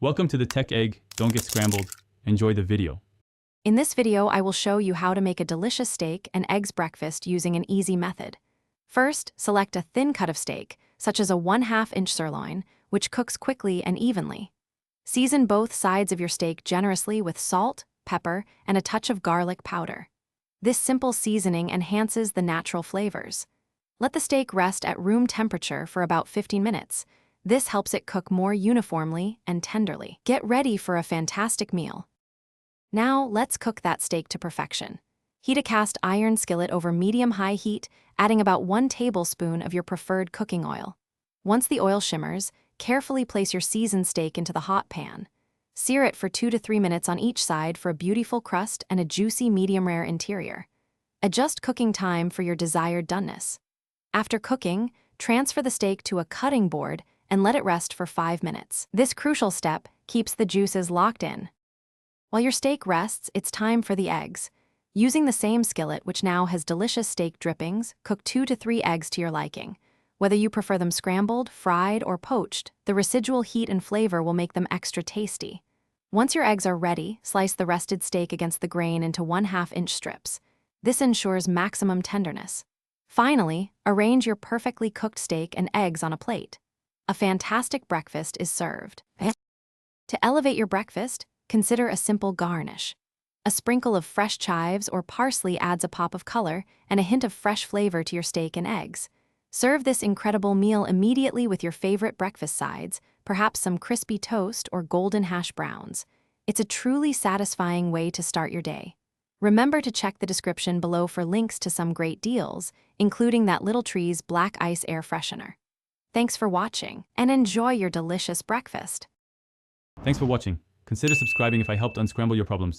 Welcome to the Tech Egg. Don't get scrambled. Enjoy the video. In this video, I will show you how to make a delicious steak and eggs breakfast using an easy method. First, select a thin cut of steak, such as a 1/2 inch sirloin, which cooks quickly and evenly. Season both sides of your steak generously with salt, pepper, and a touch of garlic powder. This simple seasoning enhances the natural flavors. Let the steak rest at room temperature for about 15 minutes. This helps it cook more uniformly and tenderly. Get ready for a fantastic meal. Now, let's cook that steak to perfection. Heat a cast iron skillet over medium-high heat, adding about 1 tablespoon of your preferred cooking oil. Once the oil shimmers, carefully place your seasoned steak into the hot pan. Sear it for 2 to 3 minutes on each side for a beautiful crust and a juicy medium-rare interior. Adjust cooking time for your desired doneness. After cooking, transfer the steak to a cutting board and let it rest for 5 minutes. This crucial step keeps the juices locked in. While your steak rests, it's time for the eggs. Using the same skillet, which now has delicious steak drippings, cook 2 to 3 eggs to your liking. Whether you prefer them scrambled, fried, or poached, the residual heat and flavor will make them extra tasty. Once your eggs are ready, slice the rested steak against the grain into 1/2 inch strips. This ensures maximum tenderness. Finally, arrange your perfectly cooked steak and eggs on a plate. A fantastic breakfast is served. To elevate your breakfast, consider a simple garnish. A sprinkle of fresh chives or parsley adds a pop of color and a hint of fresh flavor to your steak and eggs. Serve this incredible meal immediately with your favorite breakfast sides, perhaps some crispy toast or golden hash browns. It's a truly satisfying way to start your day. Remember to check the description below for links to some great deals, including that Little Tree's Black Ice Air Freshener. Thanks for watching, and enjoy your delicious breakfast. Thanks for watching. Consider subscribing if I helped unscramble your problems.